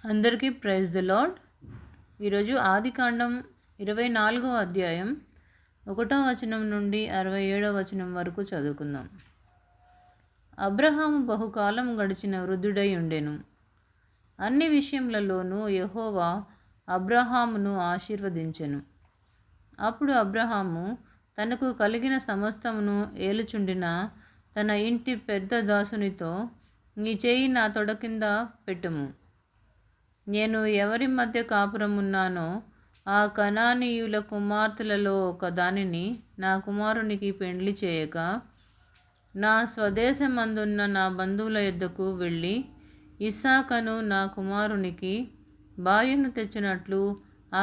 అందరికీ praise the lord. ఈరోజు ఆదికాండం 24వ అధ్యాయం 1వ వచనం నుండి 67వ వచనం వరకు చదువుకుందాం. అబ్రహాము బహుకాలం గడిచిన వృద్ధుడై ఉండెను. అన్ని విషయములలోనూ యెహోవా అబ్రహామును ఆశీర్వదించెను. అప్పుడు అబ్రహాము తనకు కలిగిన సమస్తమును ఏలుచుండిన తన ఇంటి పెద్ద దాసునితో, నీ చేయి నా తొడ కింద పెట్టుము. నేను ఎవరి మధ్య కాపురమున్నానో ఆ కనానీయుల కుమార్తెలలో ఒక దానిని నా కుమారునికి పెండ్లి చేయక, నా స్వదేశమందున్న నా బంధువుల యొద్దకు వెళ్ళి ఇస్సాకను నా కుమారునికి భార్యను తెచ్చినట్లు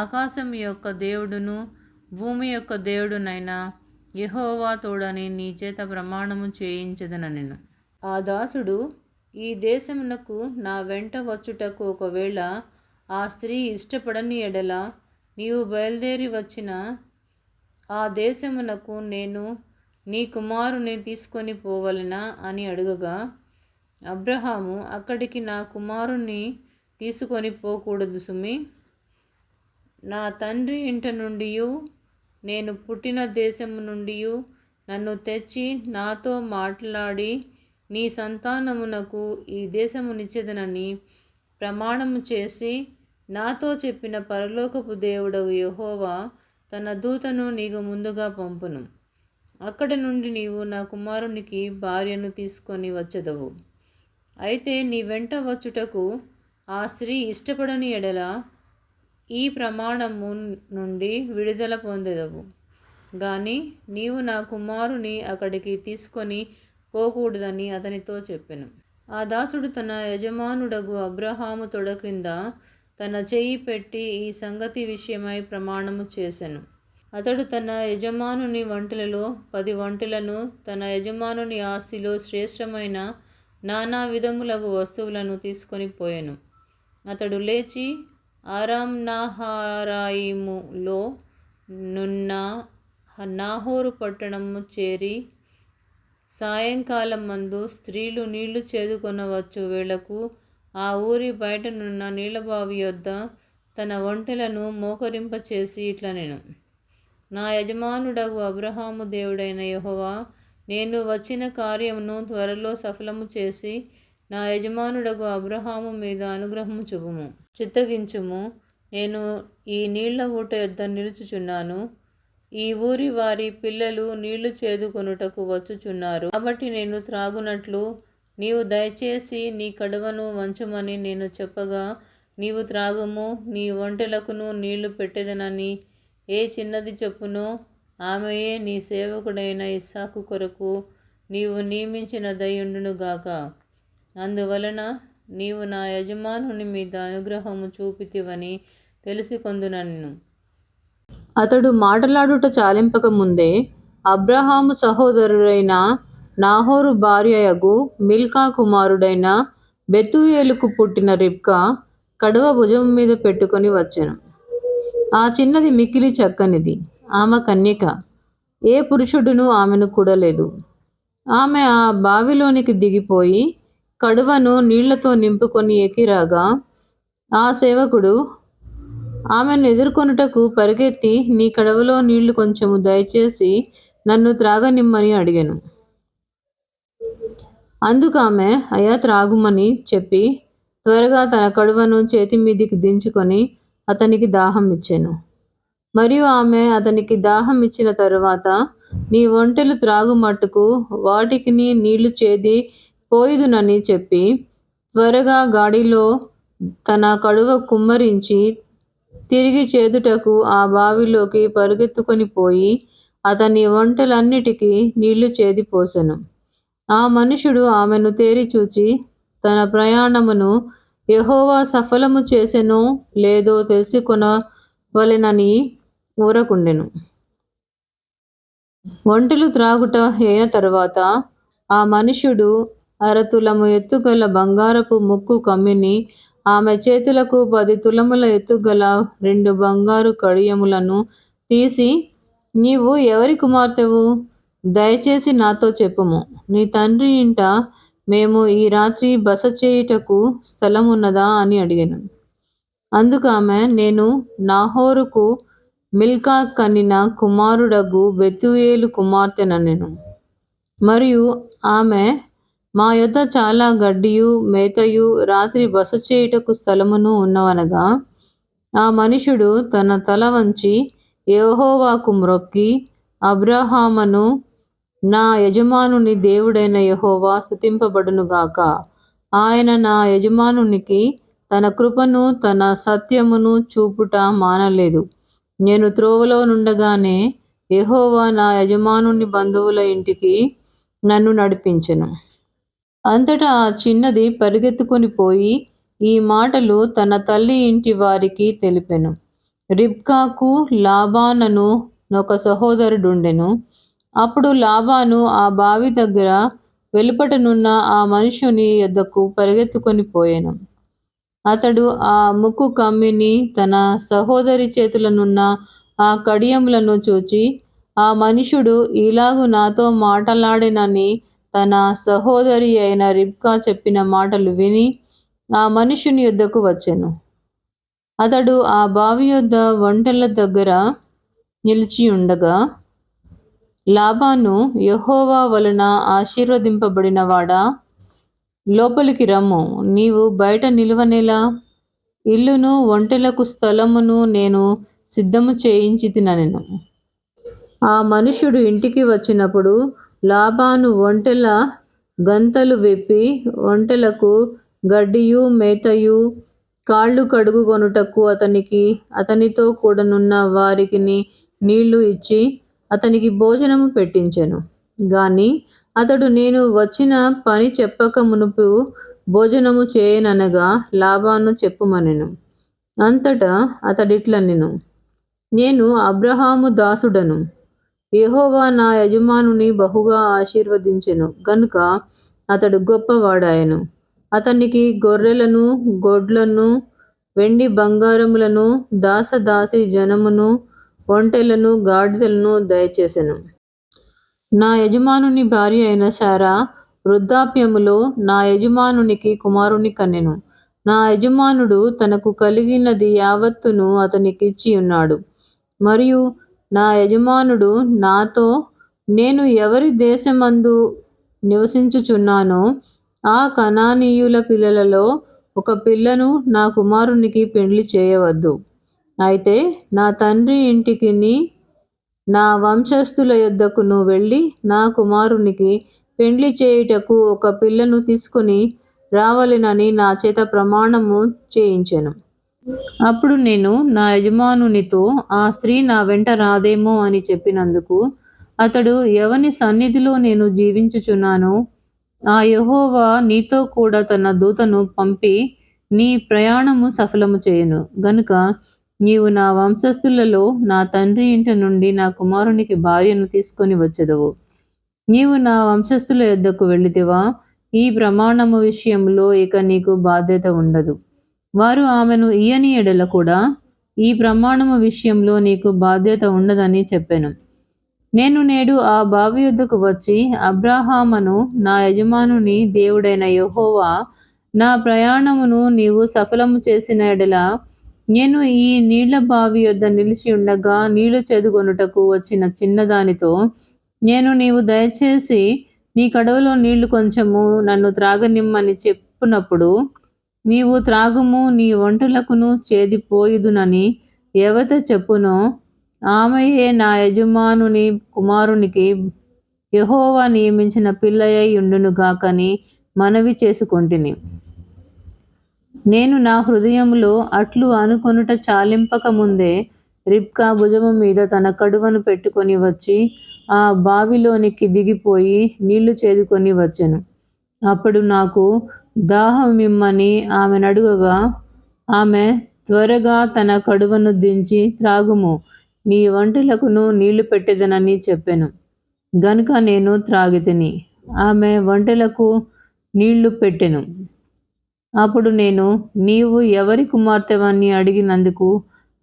ఆకాశం యొక్క దేవుడును భూమి యొక్క దేవుడునైన యెహోవా తోడని నీ చేత ప్రమాణము చేయించదనెను. ఆ దాసుడు, ఈ దేశమునకు నా వెంట వచ్చుటకు ఒకవేళ ఆ స్త్రీ ఇష్టపడని ఎడల నీవు బయలుదేరి వచ్చిన ఆ దేశమునకు నేను నీ కుమారుని తీసుకొని పోవలెనా అని అడుగగా, అబ్రహాము, అక్కడికి నా కుమారుని తీసుకొని పోకూడదు సుమి. నా తండ్రి ఇంట నుండి నేను పుట్టిన దేశము నుండి నన్ను తెచ్చి నాతో మాట్లాడి నీ సంతానమునకు ఈ దేశమునిచ్చెదనని ప్రమాణము చేసి నాతో చెప్పిన పరలోకపు దేవుడగు యెహోవా తన దూతను నీకు ముందుగా పంపును. అక్కడి నుండి నీవు నా కుమారునికి భార్యను తీసుకొని వచ్చెదవు. అయితే నీ వెంట వచ్చుటకు ఆ స్త్రీ ఇష్టపడని ఎడల ఈ ప్రమాణము నుండి విడుదల పొందెదవు గాని నీవు నా కుమారుని అక్కడికి తీసుకొని పోకూడదని అతనితో చెప్పెను. ఆ దాసుడు తన యజమానుడగు అబ్రహాము తొడ క్రింద తన చెయ్యి పెట్టి ఈ సంగతి విషయమై ప్రమాణము చేసెను. అతడు తన యజమానుని వంటలలో 10 వంటలను, తన యజమానుని ఆస్తిలో శ్రేష్టమైన నానా విధములగు వస్తువులను తీసుకొని పోయెను. అతడు లేచి ఆరాంనహరాయిములో నున్న నాహోరు పట్టణము చేరి సాయంకాలమందు స్త్రీలు నీళ్లు చేదుకొనవచ్చు వేళకు ఆ ఊరి బయటనున్న నీళ్లబావి యొద్ద తన ఒంటెలను మోకరింపచేసి ఇట్లనెను, నా యజమానుడగు అబ్రహాము దేవుడైన యెహోవా, నేను వచ్చిన కార్యమును త్వరలో సఫలము చేసి నా యజమానుడగు అబ్రహాము మీద అనుగ్రహము చూపుము, చిత్తగించుము. నేను ఈ నీళ్ల ఊట యొద్ద నిలుచుచున్నాను. ఈ ఊరి వారి పిల్లలు నీళ్లు చేదుకొనుటకు వచ్చుచున్నారు. కాబట్టి నేను త్రాగునట్లు నీవు దయచేసి నీ కడవను వంచుమని నేను చెప్పగా నీవు త్రాగుము. నీ ఒంటెలకును నీళ్లు పెట్టెదనని ఏ చిన్నది చెప్పునో ఆమెయే నీ సేవకుడైన ఇస్సాకు కొరకు నీవు నియమించినదయుండునుగాక. అందువలన నీవు నా యజమానుని మీద అనుగ్రహము చూపితివని తెలిసికొందునెను. అతడు మాటలాడుట చాలింపక ముందే అబ్రహాము సహోదరుడైన నాహోరు భార్యయగు మిల్కా కుమారుడైన బెతూయేలుకు పుట్టిన రిబ్కా కడవ భుజము మీద పెట్టుకొని వచ్చెను. ఆ చిన్నది మిక్కిలి చక్కనిది, ఆమె కన్యక, ఏ పురుషుడును ఆమెను కూడలేదు. ఆమె ఆ బావిలోనికి దిగిపోయి కడువను నీళ్లతో నింపుకొని ఎక్కిరాగా ఆ సేవకుడు ఆమెను ఎదుర్కొనుటకు పరిగెత్తి, నీ కడవలో నీళ్లు కొంచెము దయచేసి నన్ను త్రాగనిమ్మని అడిగెను. అందుకు ఆమె, అయ్యా త్రాగుమని చెప్పి త్వరగా తన కడువను చేతిమీదికి దించుకొని అతనికి దాహం ఇచ్చెను. మరియు ఆమె అతనికి దాహం ఇచ్చిన తరువాత, నీ ఒంటెలు త్రాగు మట్టుకు వాటికిని నీళ్లు చేది పోయుదునని చెప్పి త్వరగా గాడిలో తన కడువ కుమ్మరించి తిరిగి చేదుటకు ఆ బావిలోకి పరుగెత్తుకొని పోయి అతని ఒంటెలన్నిటికీ నీళ్లు చేది పోసెను. ఆ మనుషుడు ఆమెను తేరి చూచి తన ప్రయాణమును యెహోవా సఫలము చేసెనో లేదో తెలుసుకొనవలెనని ఊరకుండెను. ఒంటెలు త్రాగుట అయిన తరువాత ఆ మనుష్యుడు 1/2 తులము ఎత్తుగల బంగారపు ముక్కు కమ్మిని, ఆమె చేతులకు 10 తులముల ఎత్తుగల 2 బంగారు కడియములను తీసి, నీవు ఎవరి కుమార్తెవు? దయచేసి నాతో చెప్పుము. నీ తండ్రి ఇంట మేము ఈ రాత్రి బస చేయుటకు స్థలమున్నదా అని అడిగెను. అందుకు ఆమె, నేను నాహోరుకు మిల్కా కనిన కుమారుడగు బెతూయేలు కుమార్తెనెను. మరియు ఆమె, మా యొద్ద చాలా గడ్డియు మేతయు రాత్రి బస చేయుటకు స్థలమును ఉన్నవనగా, ఆ మనుష్యుడు తన తల వంచి యెహోవాకు మ్రొక్కి, అబ్రాహామును, నా యజమానుని దేవుడైన యెహోవా స్తుతింపబడునుగాక. ఆయన నా యజమానునికి తన కృపను తన సత్యమును చూపుట మానలేదు. నేను త్రోవలో నుండగానే యెహోవా నా యజమానుని బంధువుల ఇంటికి నన్ను నడిపించెను. అంతటా ఆ చిన్నది పరిగెత్తుకొని పోయి ఈ మాటలు తన తల్లి ఇంటి వారికి తెలిపెను. రిబ్కాకు లాబానను ఒక సహోదరుడుండెను. అప్పుడు లాబాను ఆ బావి దగ్గర వెలుపటనున్న ఆ మనుష్యుని యొద్దకు పరిగెత్తుకొని పోయెను. అతడు ఆ ముక్కు కమ్మిని తన సహోదరి చేతులనున్న ఆ కడియములను చూచి, ఆ మనుష్యుడు ఈలాగు నాతో మాటలాడెనని తన సహోదరి అయిన రిబ్కా చెప్పిన మాటలు విని ఆ మనుష్యుని యొద్దకు వచ్చెను. అతడు ఆ బావి యొద్ద ఒంటెల దగ్గర నిలిచియుండగా, లాబాను, యెహోవా వలన ఆశీర్వదింపబడిన వాడా, లోపలికి రమ్ము, నీవు బయట నిలువనేలా? ఇల్లును ఒంటెలకు స్థలమును నేను సిద్ధము చేయించితినెను. ఆ మనుష్యుడు ఇంటికి వచ్చినప్పుడు లాబాను ఒంటెల గంతలు విప్పి, ఒంటెలకు గడ్డియు మేతయు కాళ్ళు కడుగుకొనుటకు అతనితో కూడనున్న వారికిని నీళ్లు ఇచ్చి అతనికి భోజనము పెట్టించెను. గాని అతడు, నేను వచ్చిన పని చెప్పక మునుపు భోజనము చేయననగా లాబాను చెప్పుమనెను. అంతటా అతడిట్లనెను, నేను అబ్రాహాము దాసుడను. యెహోవా నా యజమానుని బహుగా ఆశీర్వదించెను గనుక అతడు గొప్పవాడాయెను. అతనికి గొర్రెలను, గొడ్లను, వెండి బంగారములను, దాసదాసీ జనమును, ఒంటెలను, గాడిదలను దయచేసెను. నా యజమానుని భార్య అయిన శారా వృద్ధాప్యములో నా యజమానునికి కుమారుని కనెను. నా యజమానుడు తనకు కలిగినది యావత్తును అతనికిచ్చి ఉన్నాడు. మరియు నా యజమానుడు నాతో, నేను ఎవరి దేశమందు నివసించుచున్నానో ఆ కనానీయుల పిల్లలలో ఒక పిల్లను నా కుమారునికి పెండ్లి చేయవద్దు. అయితే నా తండ్రి ఇంటికిని నా వంశస్థుల యొద్దకును వెళ్ళి నా కుమారునికి పెండ్లి చేయుటకు ఒక పిల్లను తీసుకొని రావలెనని నా చేత ప్రమాణము చేయించెను. అప్పుడు నేను నా యజమానునితో, ఆ స్త్రీ నా వెంట రాదేమో అని చెప్పినందుకు అతడు, ఎవని సన్నిధిలో నేను జీవించుచున్నానో ఆ యెహోవా నీతో కూడా తన దూతను పంపి నీ ప్రయాణము సఫలము చేయును గనుక నీవు నా వంశస్థులలో నా తండ్రి ఇంట నుండి నా కుమారునికి భార్యను తీసుకొని వచ్చెదవు. నీవు నా వంశస్థుల యొద్దకు వెళ్ళితివా, ఈ ప్రమాణము విషయంలో ఇక నీకు బాధ్యత ఉండదు. వారు ఆమెను ఇయ్యని ఎడల కూడా ఈ ప్రమాణము విషయంలో నీకు బాధ్యత ఉండదని చెప్పెను. నేను నేడు ఆ బావి యొద్దకు వచ్చి అబ్రాహామును, నా యజమానుని దేవుడైన యెహోవా నా ప్రయాణమును నీవు సఫలము చేసిన ఎడల, నేను ఈ నీళ్ల బావి యొద్ద నిలిచి ఉండగా నీళ్లు చేదుకొనుటకు వచ్చిన చిన్నదానితో, నీవు దయచేసి నీ కడవలో నీళ్లు కొంచెము నన్ను త్రాగనిమ్మని చెప్పునప్పుడు, నీవు త్రాగుము, నీ ఒంటెలకును చేదిపోయుదునని ఎవత చెప్పునో ఆమెయే నా యజమానుని కుమారునికి యెహోవా నియమించిన పిల్లయై ఉండునుగాకని మనవి చేసుకొంటిని. నేను నా హృదయములో అట్లు అనుకొనుట చాలింపక ముందే రిబ్కా భుజము మీద తన కడువను పెట్టుకొని వచ్చి ఆ బావిలోనికి దిగిపోయి నీళ్లు చేదుకొని వచ్చెను. అప్పుడు నాకు దాహమిమ్మని ఆమెనడుగగా, ఆమె, త్వరగా తన కడువను దించి త్రాగుము, నీ ఒంటెలకును నీళ్లు పెట్టెదనని చెప్పెను. గనుక నేను త్రాగితిని. ఆమె ఒంటెలకు నీళ్లు పెట్టెను. అప్పుడు నేను, నీవు ఎవరి కుమార్తెవని అడిగినందుకు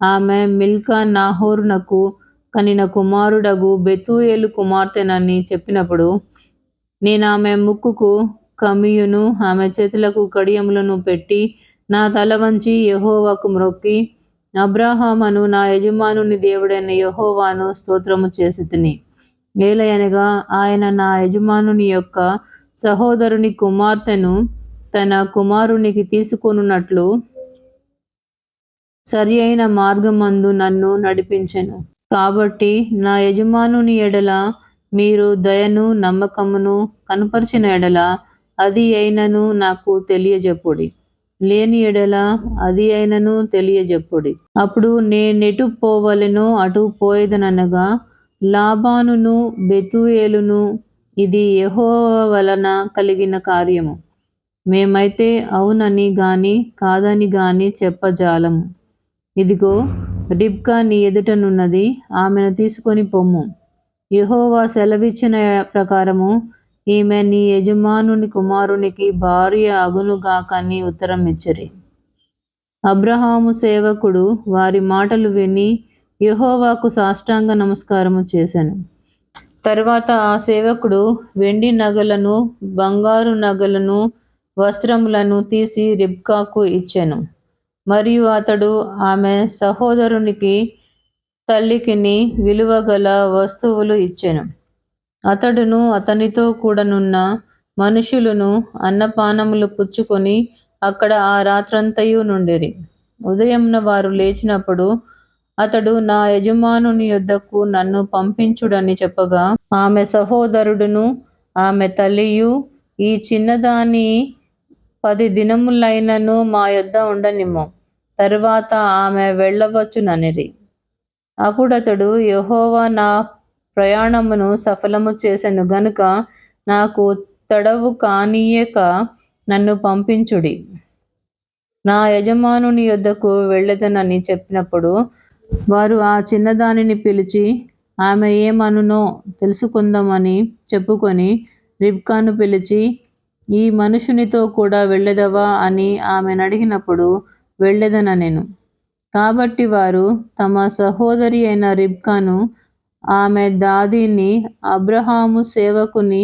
ఆమె, మిల్కా నాహోరునకు కనిన కుమారుడగు బెతూయేలు కుమార్తెనని చెప్పినప్పుడు, నేనామె ముక్కుకు కమ్మియును ఆమె చేతులకు కడియములను పెట్టి నా తల వంచి యెహోవాకు మ్రొక్కి అబ్రహామును నా యజమానుని దేవుడైన యెహోవాను స్తోత్రము చేసితిని. ఏలయనగా ఆయన నా యజమానుని యొక్క సహోదరుని కుమార్తెను తన కుమారునికి తీసుకొనున్నట్లు సరి అయిన మార్గమందు నన్ను నడిపించెను. కాబట్టి నా యజమానుని ఎడల మీరు దయను నమ్మకమును కనపరిచిన ఎడల అది అయినను నాకు తెలియజెప్పుడి. లేని ఎడల అది అయినను తెలియజెప్పుడి. అప్పుడు నేనెటు పోవలెనో అటు పోయేదనగా లాబానును బెతూయేలును ఇది యెహోవా వలన కలిగిన కార్యము. మేమైతే అవునని గాని కాదని గాని చెప్పజాలము. ఇదిగో రిబ్కా నీ ఎదుటనున్నది, ఆమెను తీసుకొని పొమ్ము. యెహోవా సెలవిచ్చిన ప్రకారము ఈమె నీ యజమానుని కుమారునికి భార్య అగునుగాకని ఉత్తరం ఇచ్చిరి. అబ్రహాము సేవకుడు వారి మాటలు విని యెహోవాకు సాష్టాంగ నమస్కారము చేసెను. తరువాత ఆ సేవకుడు వెండి నగలను బంగారు నగలను వస్త్రములను తీసి రిబ్కాకు ఇచ్చెను. మరియు అతడు ఆమె సహోదరునికి తల్లికిని విలువగల వస్తువులు ఇచ్చెను. అతడును అతనితో కూడనున్న మనుషులను అన్నపానములు పుచ్చుకొని అక్కడ ఆ రాత్రంతయు నుండిరి. ఉదయమున వారు లేచినప్పుడు అతడు నా యజమానుని యొద్దకు నన్ను పంపించుడని చెప్పగా ఆమె సహోదరుడును ఆమె తల్లియు ఈ చిన్నదాని 10 దినములైనను మా యొద్ద ఉండనిమ్ము, తరువాత ఆమె వెళ్ళవచ్చుననిరి. అప్పుడతడు యెహోవా నా ప్రయాణమును సఫలము చేసెను గనుక నాకు తడవు కానీయక నన్ను పంపించుడి. నా యజమానుని యొద్దకు వెళ్ళెదనని చెప్పినప్పుడు వారు ఆ చిన్నదానిని పిలిచి ఆమె ఏమనునో తెలుసుకుందామని చెప్పుకొని రిబ్కాను పిలిచి ఈ మనుషునితో కూడా వెళ్ళెదవా అని ఆమెనడిగినప్పుడు వెళ్ళెదననెను. కాబట్టి వారు తమ సహోదరి అయిన రిబ్కాను ఆమె దాదిని అబ్రహాము సేవకుని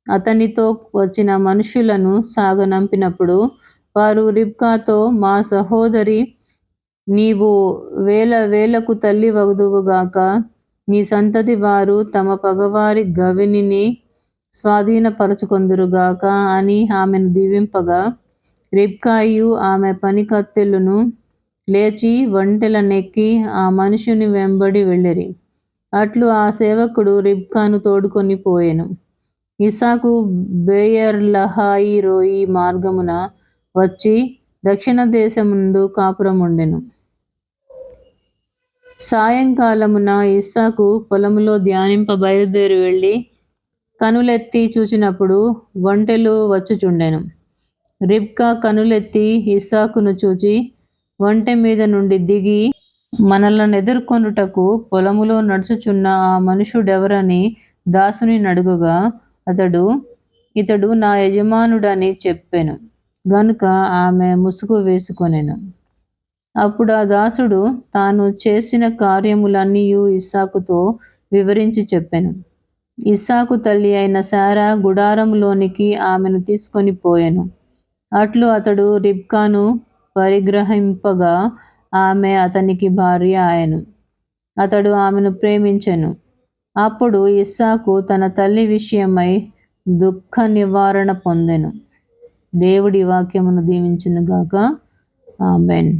అతనితో వచ్చిన మనుషులను సాగనంపినప్పుడు వారు రిబ్కాతో మా సహోదరి నీవు వేల వేలకు తల్లి వగుదువుగాక, నీ సంతతి వారు తమ పగవారి గవినిని స్వాధీనపరచుకొందురుగాక అని ఆమెను దీవింపగా రిబ్కాయు ఆమె పనికత్తెలును లేచి ఒంటెలనెక్కి ఆ మనుషుని వెంబడి వెళ్ళిరి. అట్లు ఆ సేవకుడు రిబ్కాను తోడుకొని పోయెను. ఇస్సాకు బెయేర్లహాయి రోయి మార్గమున వచ్చి దక్షిణ దేశమందు కాపురముండెను. సాయంకాలమున ఇస్సాకు పొలములో ధ్యానింప బయలుదేరి వెళ్ళి కనులెత్తి చూచినప్పుడు ఒంటెలు వచ్చుచుండెను. రిబ్కా కనులెత్తి ఇస్సాకును చూచి ఒంటె మీద నుండి దిగి మనలనెదుర్కొనుటకు పొలములో నడుచుచున్న ఆ మనుషుడెవరని దాసుని నడుగగా అతడు ఇతడు నా యజమానుడని చెప్పెను గనుక ఆమె ముసుగు వేసుకొనెను. అప్పుడా దాసుడు తాను చేసిన కార్యములన్నీయు ఇస్సాకుతో వివరించి చెప్పెను. ఇస్సాకు తల్లి అయిన శారా గుడారములోనికి ఆమెను తీసుకొని పోయెను. అట్లు అతడు రిబ్కాను పరిగ్రహింపగా ఆమె అతనికి భార్య ఆయెను. అతడు ఆమెను ప్రేమించెను. అప్పుడు ఇస్సాకు తన తల్లి విషయమై దుఃఖ నివారణ పొందెను. దేవుడి వాక్యమును దీవించునుగాక. ఆమేన్.